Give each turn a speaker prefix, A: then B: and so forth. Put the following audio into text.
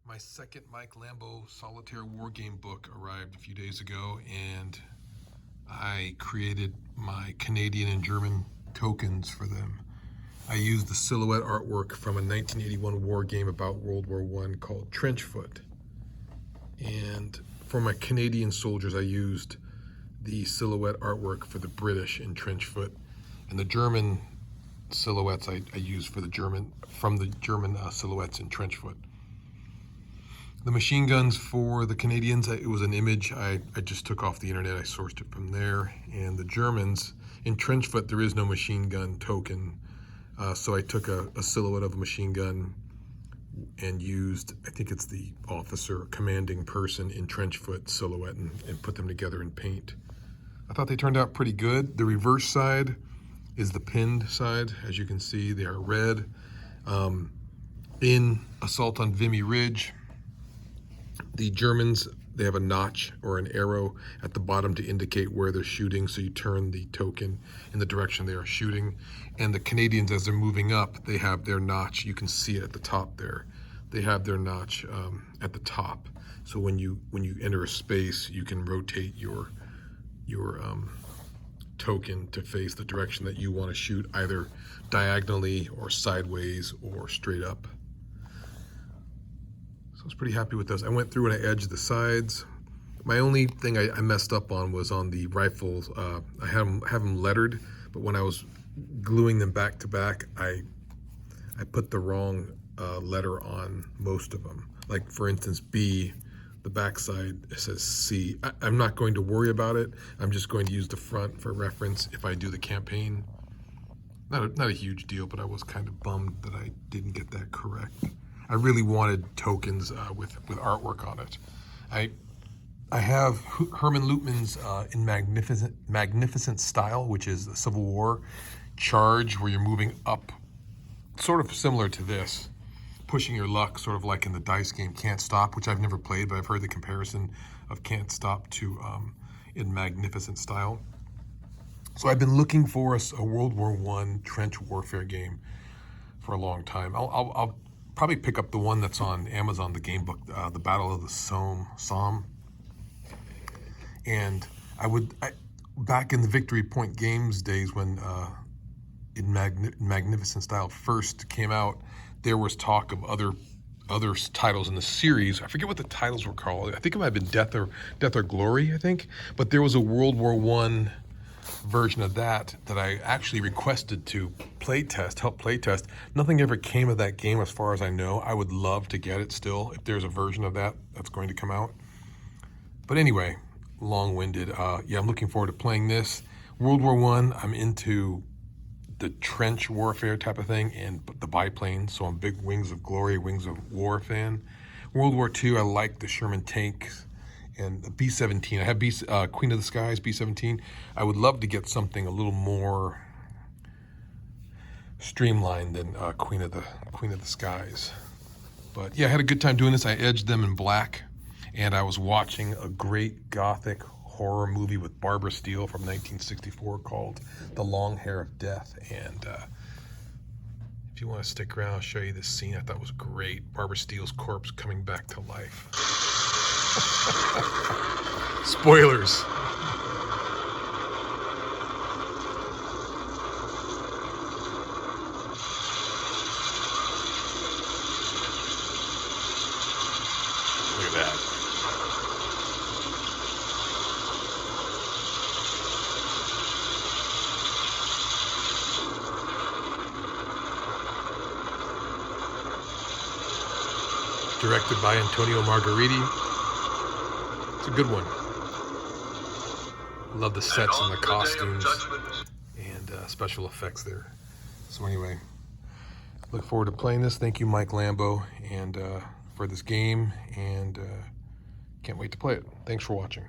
A: My second Mike Lambo Solitaire War Game book arrived a few days ago, and I created my Canadian and German tokens for them. I used the silhouette artwork from a 1981 war game about World War I called Trenchfoot. And for my Canadian soldiers, I used the silhouette artwork for the British in Trenchfoot. And the German silhouettes I used from the German silhouettes in Trenchfoot. The machine guns for the Canadians, it was an image I just took off the internet. I sourced it from there. And the Germans, in Trenchfoot, there is no machine gun token. So I took a silhouette of a machine gun and used, I think it's the officer, commanding person in Trenchfoot silhouette and put them together in paint. I thought they turned out pretty good. The reverse side is the pinned side. As you can see, they are red. In Assault on Vimy Ridge, the Germans, they have a notch or an arrow at the bottom to indicate where they're shooting, so you turn the token in the direction they are shooting. And the Canadians, as they're moving up, they have their notch. You can see it at the top there. They have their notch at the top. So when you enter a space, you can rotate your token to face the direction that you want to shoot, either diagonally or sideways or straight up. So I was pretty happy with those. I went through and I edged the sides. My only thing I messed up on was on the rifles. I have them lettered, but when I was gluing them back to back, I put the wrong letter on most of them. Like for instance, B, the back side says C. I'm not going to worry about it. I'm just going to use the front for reference if I do the campaign. Not a huge deal, but I was kind of bummed that I didn't get that correct. I really wanted tokens with artwork on it. I have Herman Lutman's in Magnificent Style, which is the Civil War charge where you're moving up, sort of similar to this, pushing your luck, sort of like in the dice game Can't Stop, which I've never played, but I've heard the comparison of Can't Stop to in Magnificent Style. So I've been looking for a World War I trench warfare game for a long time. I'll probably pick up the one that's on Amazon, the game book, The Battle of the Somme. And back in the Victory Point Games days when in Magnificent Style first came out, there was talk of other titles in the series. I forget what the titles were called. I think it might have been Death or Glory, I think. But there was a World War I version of that I actually requested to help playtest. Nothing ever came of that game as far as I know. I would love to get it still if there's a version of that that's going to come out. But anyway, long-winded. Yeah, I'm looking forward to playing this. World War I, I'm into the trench warfare type of thing and the biplanes, so I'm a big Wings of Glory, Wings of War fan. World War II, I like the Sherman tanks and the B-17. I have Queen of the Skies, B-17. I would love to get something a little more streamlined than Queen of the Skies. But yeah, I had a good time doing this. I edged them in black, and I was watching a great gothic horror movie with Barbara Steele from 1964 called The Long Hair of Death. And if you want to stick around, I'll show you this scene I thought was great. Barbara Steele's corpse coming back to life. Spoilers. Look at that. Directed by Antonio Margheriti. It's a good one. Love the sets and the costumes and special effects there. So anyway, look forward to playing this. Thank you, Mike Lambo, and for this game, and can't wait to play it. Thanks for watching.